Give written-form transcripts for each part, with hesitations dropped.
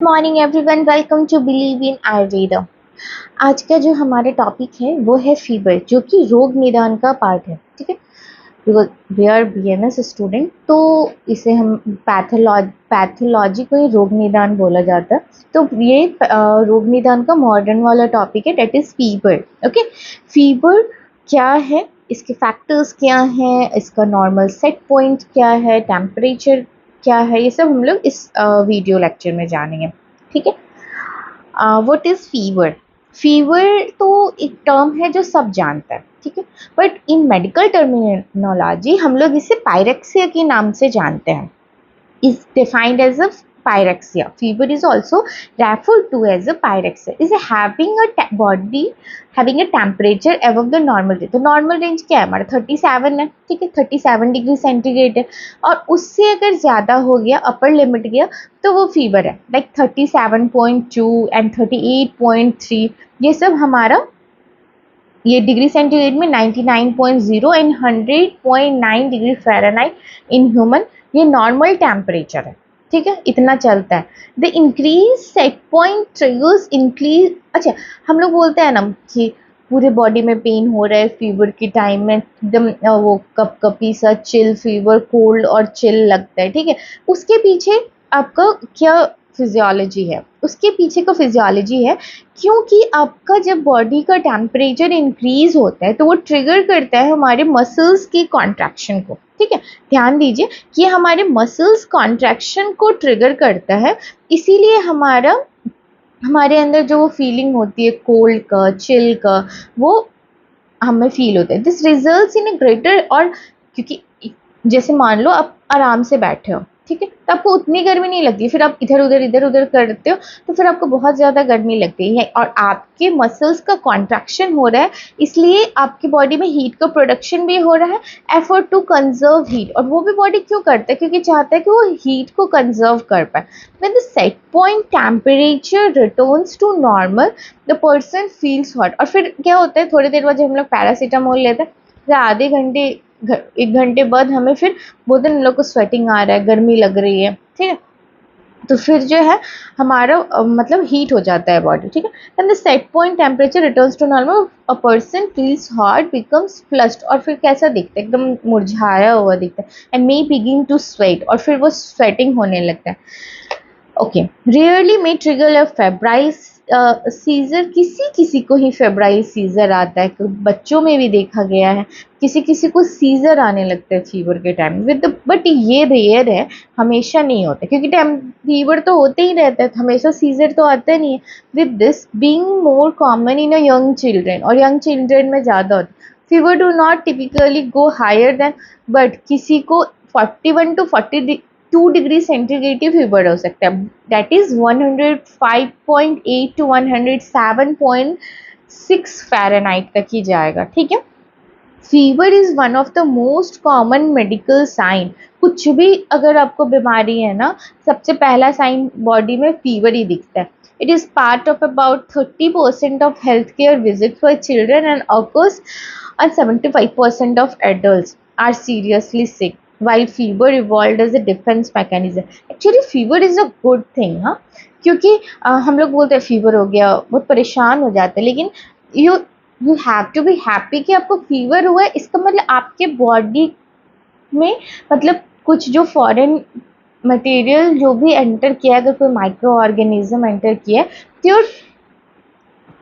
Morning everyone, welcome to believe in Ayurveda. आज का जो हमारा टॉपिक है वो है फीवर, जो कि रोग निदान का पार्ट है। ठीक है, because we are BMS student, तो इसे हम पैथोलॉजी को ही रोग निदान बोला जाता है। तो ये रोग निदान का मॉडर्न वाला टॉपिक है, that is fever. Okay, fever क्या है, इसके फैक्टर्स क्या हैं, इसका नॉर्मल सेट पॉइंट क्या है, टेम्परेचर क्या है, ये सब हम लोग इस वीडियो लेक्चर में जानेंगे। ठीक है, व्हाट इज फीवर? फीवर तो एक टर्म है जो सब जानता है। ठीक है, बट इन मेडिकल टर्मिनोलॉजी हम लोग इसे पायरेक्सिया के नाम से जानते हैं। Is defined as a pyrexia. Fever is also referred to as a pyrexia. Is having a body having a temperature above the normal range. तो नॉर्मल रेंज क्या है हमारा? 37 है। ठीक है, 37 डिग्री सेंटीग्रेड है, और उससे अगर ज़्यादा हो गया, अपर लिमिट गया, तो वो फीवर है। लाइक 37.2 एंड 38.3, ये सब हमारा, ये डिग्री सेंटीग्रेड में 99.0 and 100.9 degree Fahrenheit in human, ये नॉर्मल टेम्परेचर है। ठीक है, इतना चलता है। The increase set point triggers increase. अच्छा, हम लोग बोलते हैं ना कि पूरे बॉडी में पेन हो रहा है फीवर के टाइम में, एकदम वो कपकपी सा चिल फीवर, कोल्ड और चिल लगता है। ठीक है, उसके पीछे आपका क्या फिजियोलॉजी है? उसके पीछे का फिजियोलॉजी है क्योंकि आपका जब बॉडी का टेम्परेचर इंक्रीज होता है तो वो ट्रिगर करता है हमारे मसल्स की कॉन्ट्रैक्शन को। ठीक है, ध्यान दीजिए कि हमारे मसल्स कॉन्ट्रैक्शन को ट्रिगर करता है, इसीलिए हमारे अंदर जो वो फीलिंग होती है कोल्ड का, चिल का, वो हमें फील होता है। This results in A greater, और क्योंकि जैसे मान लो आप आराम से बैठे हो, ठीक है, तो आपको उतनी गर्मी नहीं लगती, फिर आप इधर उधर करते हो तो फिर आपको बहुत ज़्यादा गर्मी लगती है, और आपके मसल्स का कॉन्ट्रैक्शन हो रहा है, इसलिए आपकी बॉडी में हीट का प्रोडक्शन भी हो रहा है, एफर्ट टू कंजर्व हीट। और वो भी बॉडी क्यों करता है? क्योंकि चाहता है कि वो हीट को कंजर्व कर पाए। When the set point temperature returns to normal, the person feels hot. और फिर क्या होता है, थोड़ी देर बाद जब हम लोग पैरासीटामोल लेते हैं, फिर आधे घंटे, 1 घंटे बाद हमें फिर बोलते हैं हम लोग को स्वेटिंग आ रहा है, गर्मी लग रही है। ठीक है, तो फिर जो है हमारा मतलब हीट हो जाता है बॉडी। ठीक है, and the set point temperature returns to normal, a person feels hot, becomes flushed. और फिर कैसा दिखता है? एकदम मुरझाया हुआ दिखता है, and may begin to sweat, और फिर वो स्वेटिंग होने लगता है। Okay, rarely may trigger a febrile seizure, किसी किसी को ही फेब्राइल सीजर आता है, बच्चों में भी देखा गया है, किसी किसी को सीजर आने लगता है फीवर के टाइम विद, बट ये रेयर है, हमेशा नहीं होता, क्योंकि टाइम फीवर तो होते ही रहता है, हमेशा सीजर तो आता नहीं है। With this being more common in a young children, और यंग चिल्ड्रेन में ज़्यादा होता है। Fever do not typically go higher than, but किसी को 41 टू 42 डिग्री सेंटीग्रेड की फीवर हो सकता है, दैट इज 105.8 टू 107.6 फ़ारेनहाइट तक ही जाएगा। ठीक है, fever is one of the most common medical sign. कुछ भी अगर आपको बीमारी है ना, सबसे पहला साइन बॉडी में फीवर ही दिखता है। It is part of about 30% of health care visit for children and occurs, and 75% of adults are seriously sick, while fever evolved as a defense mechanism. Actually fever is a good thing, हाँ, क्योंकि हम लोग बोलते हैं fever हो गया, बहुत परेशान हो जाते हैं, लेकिन you you have to be happy कि आपको फीवर हुआ है, इसका मतलब आपके बॉडी में, मतलब कुछ जो फॉरेन मटेरियल जो भी एंटर किया है, अगर कोई माइक्रो ऑर्गेनिज्म एंटर किया है, तो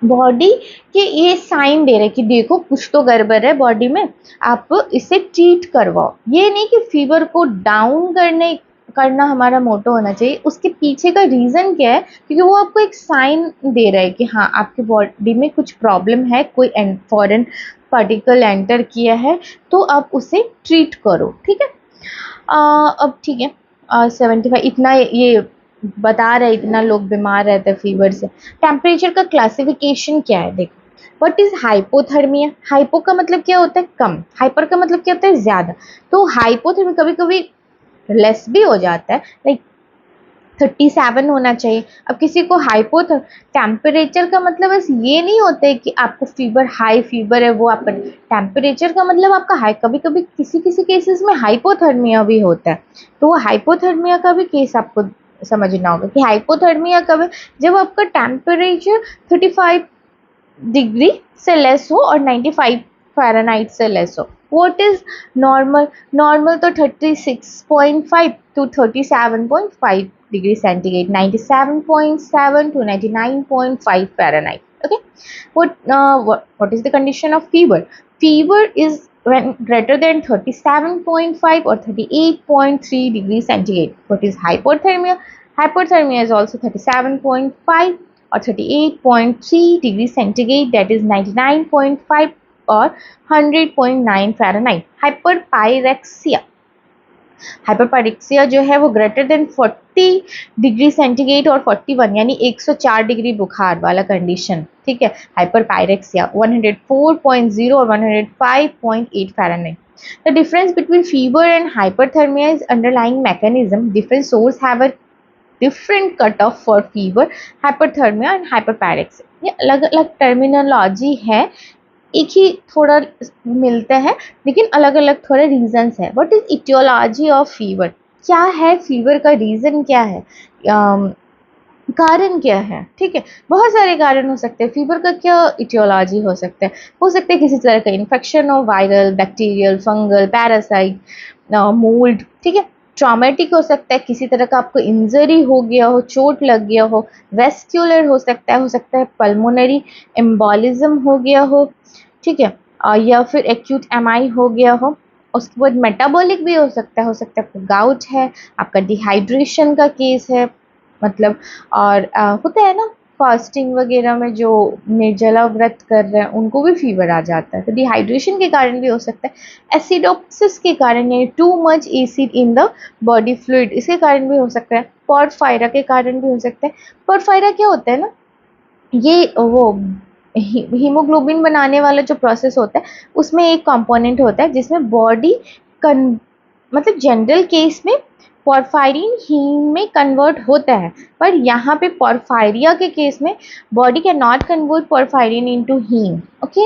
बॉडी के ये साइन दे रहे कि देखो कुछ तो गड़बड़ है बॉडी में, आप इसे ट्रीट करवाओ। ये नहीं कि फीवर को डाउन करना हमारा मोटो होना चाहिए, उसके पीछे का रीज़न क्या है, क्योंकि वो आपको एक साइन दे रहा है कि हाँ आपके बॉडी में कुछ प्रॉब्लम है, कोई फॉरेन पार्टिकल एंटर किया है, तो आप उसे ट्रीट करो। ठीक है, अब ठीक है, 75 इतना ये बता रहे, इतना लोग बीमार रहते हैं फीवर से। टेम्परेचर का क्लासिफिकेशन क्या है? देखो, व्हाट इज हाइपोथर्मिया? हाइपो का मतलब क्या होता है? कम। हाइपर का मतलब क्या होता है? ज़्यादा। तो हाइपोथर्मिया कभी कभी लेस भी हो जाता है, लाइक 37 होना चाहिए। अब किसी को हाइपोथर टेम्परेचर का मतलब बस ये नहीं होता है कि आपको फीवर, हाई फीवर है वो आपका टेम्परेचर का मतलब आपका हाई, कभी कभी किसी किसी केसेस में हाइपोथर्मिया भी होता है, तो वो हाइपोथर्मिया का भी केस आपको समझना होगा कि हाइपोथर्मिया कब है, जब आपका टेम्परेचर 35 डिग्री से लेस हो और 95 फ़ारेनहाइट से लेस हो। What is normal? नॉर्मल तो 36.5 to 37.5 degree centigrade, 97.7 to 99.5 Fahrenheit. Okay, what is the condition of fever? Fever is when greater than 37.5 or 38.3 degrees centigrade. What is hypothermia? Hypothermia is also 37.5 or 38.3 degrees centigrade, that is 99.5 or 100.9 Fahrenheit. Hyperpyrexia, hyperpyrexia जो है वो greater than 40 degree centigrade और 41 यानी 104 degree बुखार वाला condition, ठीक है, hyperpyrexia 104.0 और 105.8 Fahrenheit. The difference between fever and hyperthermia is underlying mechanism. Different sources have a different cutoff for fever, hyperthermia and hyperpyrexia. ये अलग अलग टर्मिनोलॉजी है, एक ही थोड़ा मिलते हैं लेकिन अलग अलग थोड़े रीजंस है। What is aetiology of fever? क्या है फीवर का रीजन, क्या है कारण क्या है, ठीक है, बहुत सारे कारण हो सकते हैं। फीवर का क्या इटियोलॉजी हो सकता है किसी तरह का इन्फेक्शन हो, viral, bacterial, fungal, parasite, mould, ठीक है। ट्रॉमेटिक हो सकता है, किसी तरह का आपको इंजरी हो गया हो, चोट लग गया हो। वेस्क्यूलर हो सकता है पल्मोनरी एम्बोलिज्म हो गया हो, ठीक है, या फिर एक्यूट एमआई हो गया हो। उसके बाद मेटाबॉलिक भी हो सकता है आपका गाउट है, आपका डिहाइड्रेशन का केस है, मतलब और होता है ना फास्टिंग वगैरह में जो निर्जला व्रत कर रहे हैं उनको भी फीवर आ जाता है, तो डिहाइड्रेशन के कारण भी हो सकता है। एसिडोप्सिस के कारण, यानी too much acid in the body fluid, इसके कारण भी हो सकता है। पोरफायरा के कारण भी हो सकता है। पोरफायरा क्या होता है ना, ये वो हीमोग्लोबिन बनाने वाला जो प्रोसेस होता है उसमें एक कंपोनेंट होता है जिसमें बॉडी मतलब जनरल केस में पोरफायरिन हीम में कन्वर्ट होता है, पर यहाँ पे पोरफायरिया के केस में body can not convert porphyrin into haem. Okay,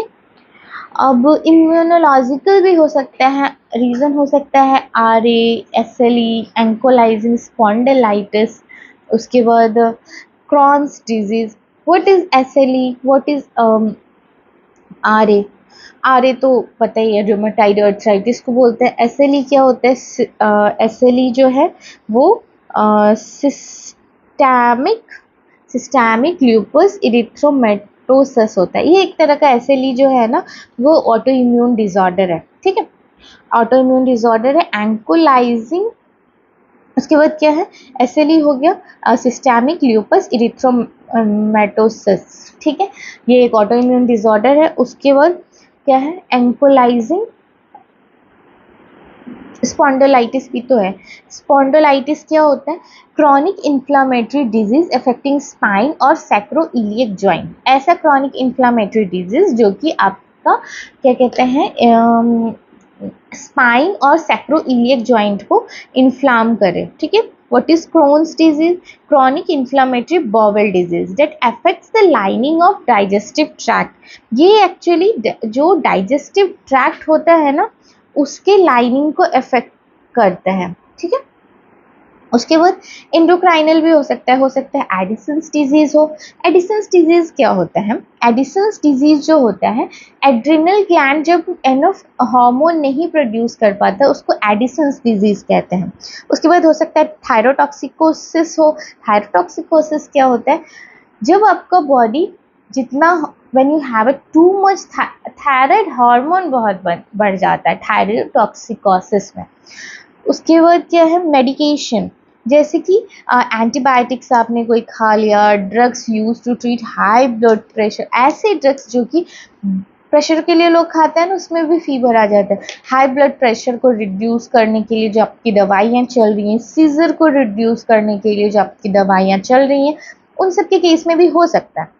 अब इम्यूनोलॉजिकल भी हो सकता है, रीज़न हो सकता है RA, SLE, एंकोलाइजिंग स्पॉन्डिलाइटिस, उसके बाद Crohn's disease. What is SLE, what is RA? RA तो पता ही है, रूमेटाइड आर्थराइटिस को बोलते हैं। SLE क्या होता है? SLE जो है वो सिस्टेमिक ल्यूपस इरिथ्रोमेटोसस होता है। ये एक तरह का SLE जो है ना वो ऑटो इम्यून डिसऑर्डर है, ठीक है, ऑटो इम्यून डिसऑर्डर है। एंकोलाइजिंग, उसके बाद क्या है? SLE हो गया सिस्टेमिक ल्यूपस इरिथ्रोमेटोसस, ठीक है, ये एक ऑटो इम्यून डिसऑर्डर है। उसके बाद क्या है? एंकोलाइजिंग स्पॉन्डिलाइटिस भी तो है। स्पॉन्डिलाइटिस क्या होता है? Chronic inflammatory disease affecting spine और सैक्रोइलियक जॉइंट। ऐसा क्रॉनिक इन्फ्लामेटरी डिजीज जो कि आपका क्या कहते हैं स्पाइन और सैक्रोइलियक जॉइंट को इन्फ्लाम करे, ठीक है। What is Crohn's disease? Chronic inflammatory bowel disease that affects the lining of digestive tract. ये एक्चुअली जो डाइजेस्टिव ट्रैक्ट होता है ना उसके लाइनिंग को अफेक्ट करते हैं, ठीक है। उसके बाद एंडोक्राइनल भी हो सकता है एडिसन्स डिजीज हो। एडिसन्स डिजीज क्या होता है? एडिसन्स डिजीज जो होता है, एड्रिनल ग्लैंड जब एनफ हार्मोन नहीं प्रोड्यूस कर पाता उसको एडिसन्स डिजीज कहते हैं। उसके बाद हो सकता है थायरोटॉक्सिकोसिस हो। थायरोटॉक्सिकोसिस क्या होता है? जब आपका बॉडी जितना when you have too much thyroid hormone बहुत बढ़ जाता है थायरोटॉक्सिकोसिस में। उसके बाद क्या है? मेडिकेशन, जैसे कि एंटीबायोटिक्स आपने कोई खा लिया, drugs use to treat high blood pressure, ऐसे ड्रग्स जो कि प्रेशर के लिए लोग खाते हैं ना उसमें भी फीवर आ जाता है। हाई ब्लड प्रेशर को रिड्यूस करने के लिए जो आपकी दवाइयाँ चल रही हैं, सीजर को रिड्यूस करने के लिए जो आपकी दवाइयाँ चल रही हैं, उन सब के केस में भी हो सकता है।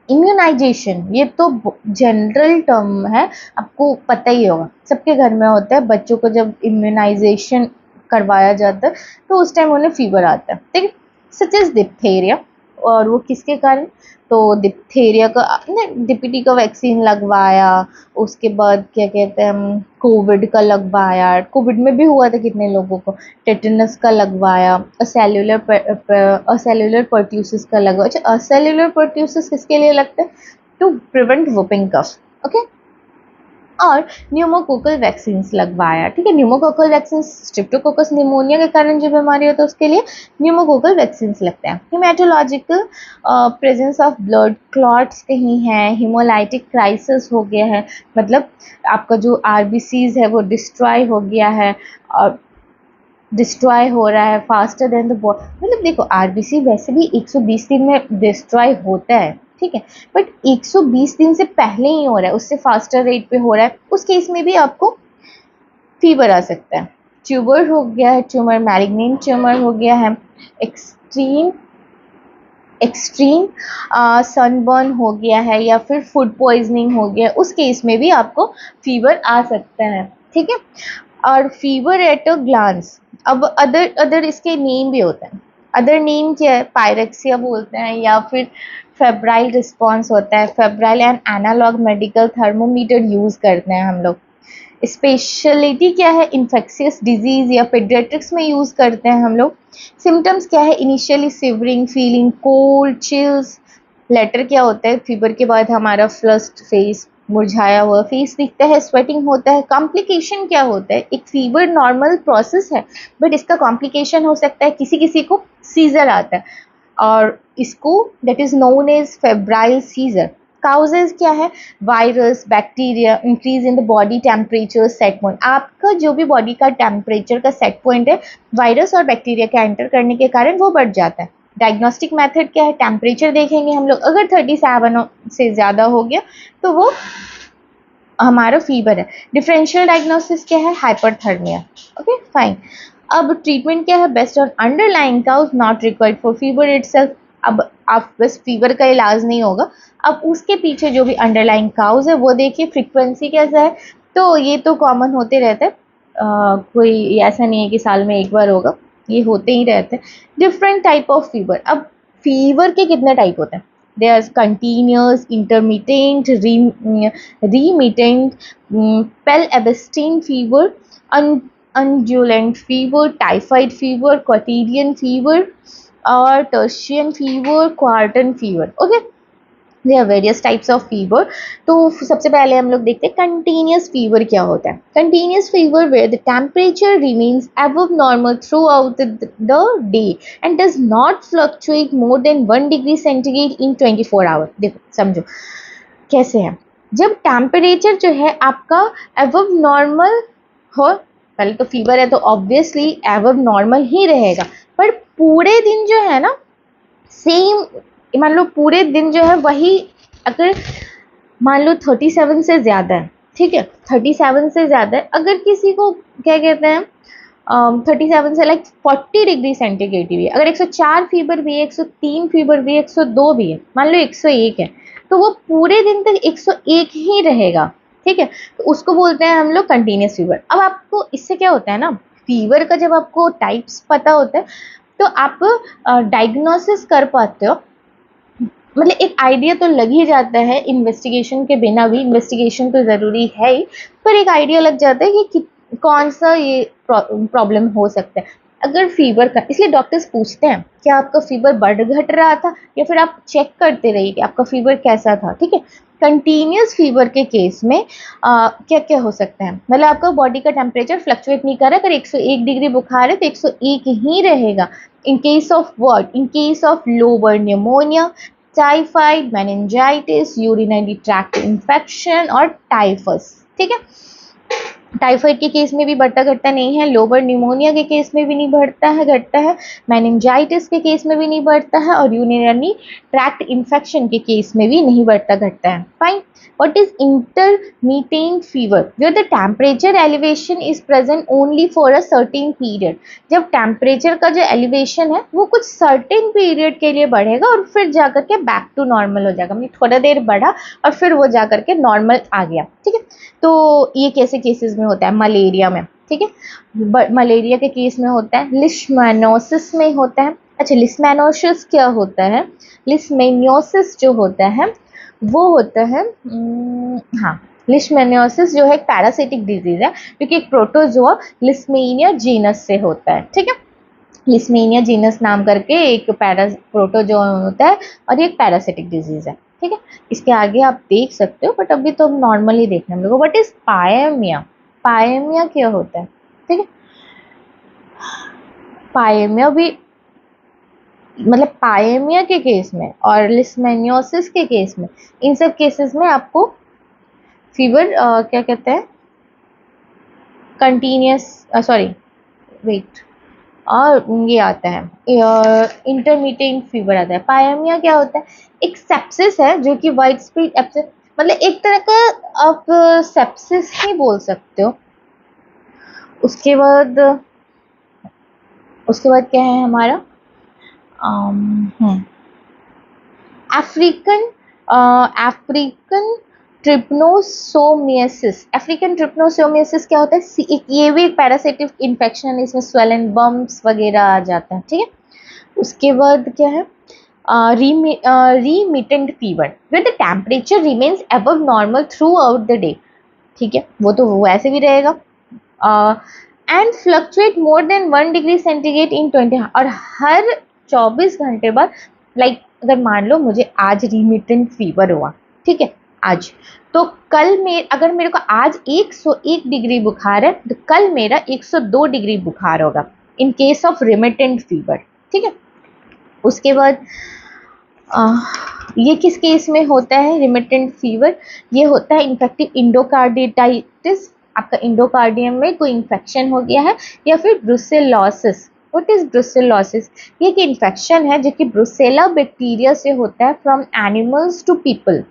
इम्यूनाइजेशन, ये तो जनरल टर्म है, आपको पता ही होगा, सबके घर में होता है। बच्चों को जब इम्यूनाइजेशन करवाया जाता है तो उस टाइम उन्हें फीवर आता है, ठीक है। सच एज डिप्थेरिया, और वो किसके कारण, तो डिप्थीरिया का डीपीटी का वैक्सीन लगवाया, उसके बाद क्या कहते हैं कोविड का लगवाया, कोविड में भी हुआ था कितने लोगों को, टेटनस का लगवाया, असेल्युलर पर्ट्यूसिस का लगवाया। अच्छा, असेल्युलर पर्ट्यूसिस किसके लिए लगता है, to prevent whooping cough, okay. और न्यूमोकोकल वैक्सीन लगवाया, ठीक है। न्यूमोकोकल वैक्सीन स्ट्रेप्टोकोकस निमोनिया के कारण जो बीमारी होती है उसके लिए न्यूमोकोकल वैक्सीन लगते हैं। Haematological presence of blood clots कहीं है, हिमोलाइटिक क्राइसिस हो गया है, मतलब आपका जो आरबीसीज है वो डिस्ट्रॉय हो गया है, और डिस्ट्रॉय हो रहा है फास्टर देन द बॉडी। मतलब देखो आरबीसी वैसे भी 120 दिन में डिस्ट्रॉय होता है, ठीक है, बट 120 दिन से पहले ही हो रहा है, उससे फास्टर रेट पे हो रहा है, उस केस में भी आपको फीवर आ सकता है। ट्यूबर हो गया है, ट्यूमर मैलिग्नेंट ट्यूमर हो गया है, एक्सट्रीम एक्सट्रीम सनबर्न हो गया है, या फिर फूड पॉइजनिंग हो गया, उस केस में भी आपको फीवर आ सकता है, ठीक है। और फीवर एट अ ग्लांस, अब अदर इसके नेम भी होते हैं। अदर नेम क्या है, पायरेक्सिया बोलते हैं, या फिर फेब्राइल रिस्पॉन्स होता है, febrile and analogue medical thermometer use करते हैं हम लोग। स्पेशलिटी क्या है, इन्फेक्शियस डिजीज़ या पीडियाट्रिक्स में यूज़ करते हैं हम लोग। सिम्टम्स क्या है, initially shivering, feeling cold, chills. Later क्या होता है, फीवर के बाद हमारा फ्लस्ट फेस, मुरझाया हुआ फेस दिखता है, स्वेटिंग होता है। कॉम्प्लिकेशन क्या होता है, एक फीवर नॉर्मल प्रोसेस है, बट इसका कॉम्प्लिकेशन हो सकता है, किसी किसी को सीजर आता है, और इसको that is known as febrile seizure. Causes क्या है, virus, bacteria, increase in the body temperature set point. आपका जो भी बॉडी का टेम्परेचर का सेट पॉइंट है, वायरस और बैक्टीरिया का एंटर करने के कारण वो बढ़ जाता है। डायग्नोस्टिक मेथड क्या है, टेम्परेचर देखेंगे हम लोग, अगर 37 से ज़्यादा हो गया तो वो हमारा फीवर है। डिफरेंशियल डायग्नोसिस क्या है, हाइपरथर्मिया, ओके फाइन। अब ट्रीटमेंट क्या है, based on underlying cause, not required for fever itself. अब आप बस फीवर का इलाज नहीं होगा, अब उसके पीछे जो भी अंडरलाइंग काउज है वो देखिए। फ्रीक्वेंसी कैसा है, तो ये तो कॉमन होते रहता है, कोई ऐसा नहीं है कि साल में एक बार होगा, ये होते ही रहते हैं। डिफरेंट टाइप ऑफ फीवर, अब फीवर के कितने टाइप होते हैं, there is continuous, intermittent, remittent, palabastine fever, undulant fever, typhoid fever, quotidian fever, or tertian fever, quartan fever, okay। There are various types of fever. तो सबसे पहले हम लोग देखते हैं कंटिन्यूस फीवर क्या होता है। Continuous fever where the temperature remains above normal throughout the day and does not fluctuate more than 1 degree centigrade in 24 hour. देखो समझो कैसे है, जब टेम्परेचर जो है आपका अबव नॉर्मल हो, पहले तो फीवर है तो ऑब्वियसली अबव नॉर्मल ही रहेगा, पर पूरे दिन जो है ना सेम, मान लो पूरे दिन जो है वही, अगर मान लो 37 से ज़्यादा है, ठीक है, 37 से ज़्यादा है, अगर किसी को क्या कहते हैं 37 से लाइक 40 डिग्री सेंटीग्रेड भी है, अगर 104 फीवर भी है, 103 फीवर भी है, 102 भी है, मान लो 101 है, तो वो पूरे दिन तक 101 ही रहेगा, ठीक है, तो उसको बोलते हैं हम लोग कंटिन्यूस फीवर। अब आपको इससे क्या होता है ना, फीवर का जब आपको टाइप्स पता होता है तो आप डायग्नोसिस कर पाते हो, मतलब एक आइडिया तो लग ही जाता है, इन्वेस्टिगेशन के बिना भी, इन्वेस्टिगेशन तो ज़रूरी है ही, पर एक आइडिया लग जाता है कि कौन सा ये प्रॉब्लम हो सकता है। अगर फीवर का, इसलिए डॉक्टर्स पूछते हैं कि आपका फीवर बढ़ घट रहा था, या फिर आप चेक करते रहिए कि आपका फीवर कैसा था, ठीक है। कंटिन्यूस फीवर के केस में क्या क्या हो सकता है, मतलब आपका बॉडी का टेम्परेचर फ्लक्चुएट नहीं कर रहा, अगर 101 डिग्री बुखार है तो 101 ही रहेगा। इन case of what, in case of lower pneumonia, typhoid, meningitis, urinary tract infection और टाइफस, ठीक है। टाइफाइड के केस में भी बढ़ता घटता नहीं है, लोअर न्यूमोनिया के केस में भी नहीं बढ़ता है घटता है, मेनिंजाइटिस के केस में भी नहीं बढ़ता है, और यूरिनरी ट्रैक्ट इन्फेक्शन के केस में भी नहीं बढ़ता घटता है। Fine. What is intermittent fever, where the temperature elevation is present only for a certain period. जब टेम्परेचर का जो एलिवेशन है वो कुछ सर्टेन पीरियड के लिए बढ़ेगा और फिर जाकर के बैक टू नॉर्मल हो जाएगा, मतलब थोड़ा देर बढ़ा और फिर वो जाकर के नॉर्मल आ गया, ठीक है। तो ये कैसे केसेस में होता है, मलेरिया में, ठीक है, मलेरिया के केस में होता है, लिशमैनोसिस में होता है, अच्छा, लिस्मेनोसिस क्या होता है? लिस्मेनियोसिस जो होता है वो होता है हाँ, लिस्मेनियोसिस जो है एक पैरासिटिक डिजीज है जो कि एक प्रोटोजोआ लिस्मेनिया जीनस से होता है। ठीक है, लिस्मेनिया जीनस नाम करके एक प्रोटोजोआ होता है और ये एक पैरासिटिक डिजीज है। ठीक है, इसके आगे आप देख सकते हो, बट अभी तो नॉर्मली देखने हम लोग। What is पायमिया? पायमिया क्या होता है? ठीक है, पायमिया भी मतलब पायमिया के केस में और लिस्मेनियोसिस के केस में, इन सब केसेस में आपको फीवर क्या कहते हैं, कंटिन्यूस सॉरी वेट, और ये आता है इंटरमीडिएट फीवर आता है। पायमिया क्या होता है? एक सेप्सिस है जो कि वाइड स्प्रेड एप्सिस, मतलब एक तरह का आप सेप्सिस ही बोल सकते हो। उसके बाद क्या है हमारा अफ्रीकन ट्रिप्नोसोमियासिस। अफ्रीकन ट्रिप्नोसोमियासिस क्या होता है? ये भी एक पैरासिटिक इन्फेक्शन है, इसमें स्वेलन बम्प्स वगैरह आ जाता है। ठीक है, उसके बाद क्या है? remittent fever where the temperature remains above normal throughout the day। ठीक है, वो तो वैसे भी रहेगा। And fluctuate more than 1 degree centigrade इन 20, और हर 24 घंटे बाद, लाइक अगर मान लो मुझे आज रिमिटेंट फीवर हुआ, ठीक है, आज, तो कल में अगर मेरे को आज 101 डिग्री बुखार है तो कल मेरा 102 डिग्री बुखार होगा, इन केस ऑफ रिमिटेंट फीवर। ठीक है, उसके बाद ये किस केस में होता है रिमिटेंट फीवर? ये होता है इन्फेक्टिव इंडोकार्डिटाइटिस, आपका इंडोकार्डियम में कोई इन्फेक्शन हो गया है, या फिर ब्रुसेलोसिस। What is brucellosis? ये एक इन्फेक्शन है जो कि ब्रुसेला बैक्टीरिया से होता है फ्रॉम एनिमल्स टू पीपल।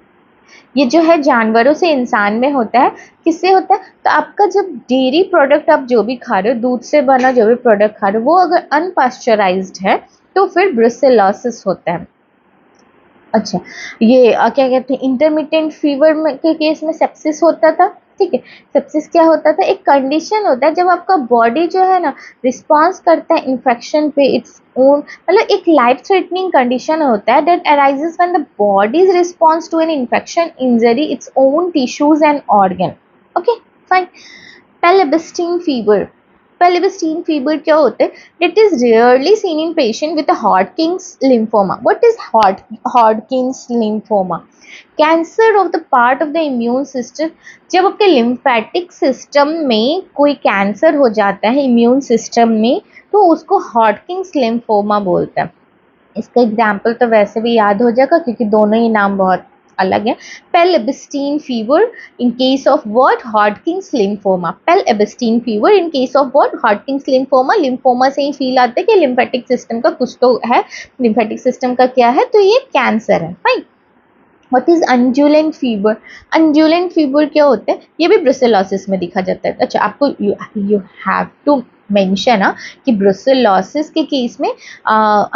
ये जो है जानवरों से इंसान में होता है। किससे होता है? तो आपका जब डेयरी प्रोडक्ट आप जो भी खा रहे हो, दूध से बना जो भी प्रोडक्ट खा रहे हो, वो अगर अनपास्चराइज्ड है तो फिर ब्रुसेलोसिस होता है। अच्छा, ये क्या कहते हैं, इंटरमिटेंट फीवर में के केस में सेप्सिस होता था। ठीक है, सेप्सिस क्या होता था? एक कंडीशन होता है जब आपका बॉडी जो है ना रिस्पॉन्स करता है इन्फेक्शन पे इट्स ओन, मतलब एक लाइफ थ्रेटनिंग कंडीशन होता है that arises when the body's response to an infection injury its own tissues and organ. Okay, fine. Pel Ebstein fever. Pel Ebstein fever क्या होता है? It is rarely seen in patient with a Hodgkin's lymphoma. What is Hodgkin's lymphoma? Cancer of the part of the immune system. जब आपके lymphatic system में कोई cancer हो जाता है इम्यून सिस्टम में, तो उसको हॉडकिंस लिम्फोमा बोलते हैं। इसका एग्जाम्पल तो वैसे भी याद हो जाएगा क्योंकि दोनों ही नाम बहुत अलग है। Pel Ebstein fever in case of what? Hodgkin's lymphoma. Pel Ebstein fever in case of what? Hodgkin's lymphoma. Lymphoma से ही फील आता है कि लिम्फेटिक सिस्टम का कुछ तो है, लिम्फेटिक सिस्टम का क्या है, तो ये कैंसर है। Fine. What is undulant fever? Undulant fever क्या होता है? ये भी ब्रुसेलोसिस में दिखा जाता है। अच्छा, आपको यू हैव टू मेंशन कि ब्रुसेलोसिस के केस में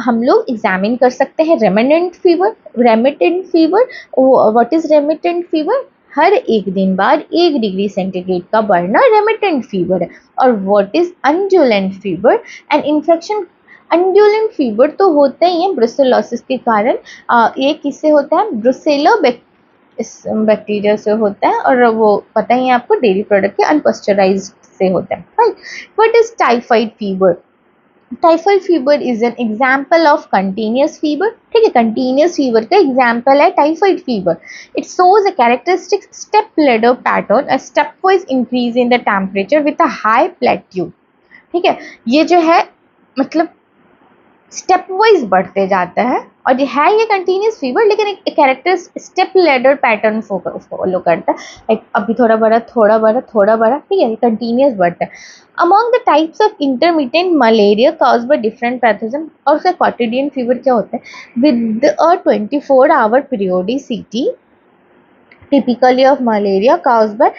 हम लोग एग्जामिन कर सकते हैं remittent fever. Remittent fever, what is remittent fever? हर एक दिन बाद 1 डिग्री सेंटीग्रेड का बढ़ना रेमिटेंट फीवर है। और what is undulant fever? An infection. Undulant fever तो होता ही है ब्रुसेलोसिस के कारण। ये किससे होता है? ब्रुसेला इस बैक्टीरिया से होता है, और वो पता ही है आपको डेयरी प्रोडक्ट के अनपास्चराइज्ड से होता है। Right. What is typhoid fever? Typhoid fever is an example of continuous fever. ठीक है, कंटिन्यूस फीवर का एग्जाम्पल है typhoid fever. It shows a characteristic step ladder pattern, a step wise increase in the temperature with a high plateau. ठीक है, ये जो है मतलब स्टेप वाइज बढ़ते जाता है, और ये कंटिन्यूस फीवर, लेकिन एक character step ladder pattern follow करता है। लाइक अभी थोड़ा बड़ा, थोड़ा बड़ा, थोड़ा बड़ा, ठीक है, कंटिन्यूस बढ़ता है। Among the types of intermittent malaria cause by different pathogen. और उसका क्वाटिडियन फीवर क्या होता है? With a 24 hour periodicity typically of malaria cause by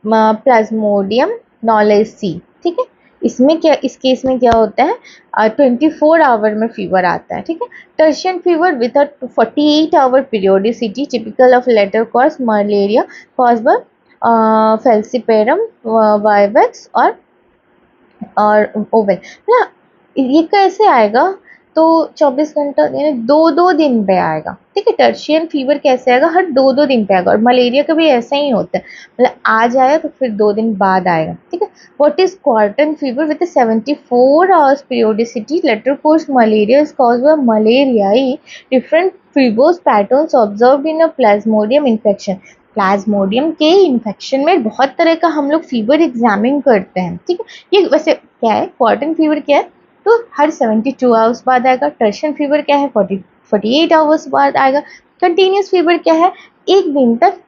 plasmodium knowlesi. ठीक है, इसमें क्या, इस केस में क्या होता है? 24 आवर में फीवर आता है। ठीक है, tertian fever with a 48 hour periodicity typical of later cause malaria cause by falciparum vivax और ओवेल। ये कैसे आएगा? तो 24 घंटा यानी 2-2 दिन पे आएगा, ठीक है। टर्शियन फीवर कैसे आएगा, हर 2-2 दिन पे आएगा। और मलेरिया का भी ऐसा ही होता है, मतलब आज आया तो फिर 2 दिन बाद आएगा, ठीक है। What is quartan fever with 74 hours periodicity, later course malaria is caused by malariae, different fevers patterns observed in a plasmodium infection. Plasmodium के इन्फेक्शन में बहुत तरह का हम लोग फीवर एग्जामिन करते हैं, ठीक है। ये वैसे क्या है, क्वार्टन फीवर क्या है, तो हर 72 आवर्स बाद आएगा। टर्शियन फीवर क्या है, 48 आवर्स बाद आएगा। कंटिन्यूस फीवर क्या है, एक दिन तक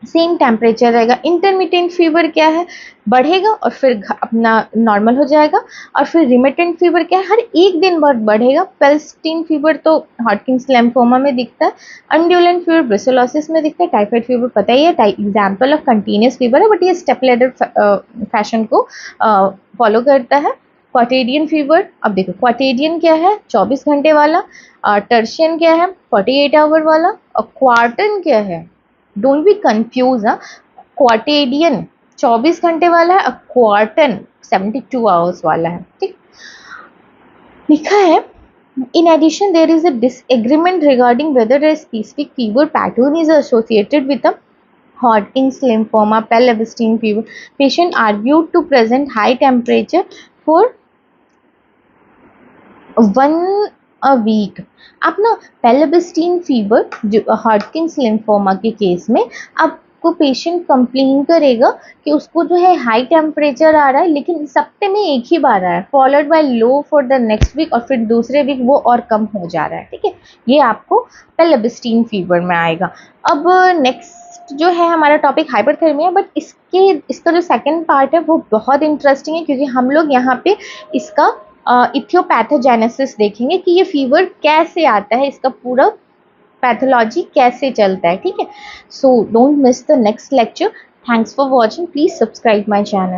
सेम टेम्परेचर रहेगा। इंटरमिटेंट फीवर क्या है, बढ़ेगा और फिर अपना नॉर्मल हो जाएगा। और फिर रिमिटेंट फीवर क्या है, हर एक दिन बाद बढ़ेगा। पेल्स्टीन फीवर तो हॉटकिंस लिम्फोमा में दिखता है। अनड्यूलेंट फीवर ब्रुसेलोसिस में दिखता है। टाइफाइड फीवर पता ही है, एग्जाम्पल ऑफ कंटिन्यूस फीवर है, बट ये स्टेप लैडर फैशन को फॉलो करता है। क्वाटेडियन फीवर, अब देखो क्वाटेडियन क्या है, 24 घंटे वाला। टर्शियन क्या है, 48 आवर वाला। और क्वार्टन क्या है, डोंट बी कंफ्यूज, हाँ। क्वाटेडियन 24 घंटे वाला है और क्वार्टन 72 आवर्स वाला है, ठीक। लिखा है, in addition there is a disagreement regarding whether a specific fever pattern is associated with a Hodgkin's lymphoma, Pelabestine fever. Patient argued to present high temperature for 1 week। आप ना पेलेबस्टीन फीवर जो हॉटकिंस लिम्फोमा के case में आपको patient complain करेगा कि उसको जो है हाई टेम्परेचर आ रहा है, लेकिन इस हफ्ते में एक ही बार आया है, followed by low for the next week, और फिर दूसरे वीक वो और कम हो जा रहा है, ठीक है। ये आपको पेलेबस्टीन फीवर में आएगा। अब नेक्स्ट जो है हमारा टॉपिक हाइपरथर्मिया, बट इसका जो सेकंड पार्ट है वो बहुत इंटरेस्टिंग है, क्योंकि हम लोग यहाँ पे इसका इथियोपैथोजेनेसिस देखेंगे कि ये फीवर कैसे आता है, इसका पूरा पैथोलॉजी कैसे चलता है, ठीक है। So don't miss the next lecture. Thanks for watching, please subscribe my channel.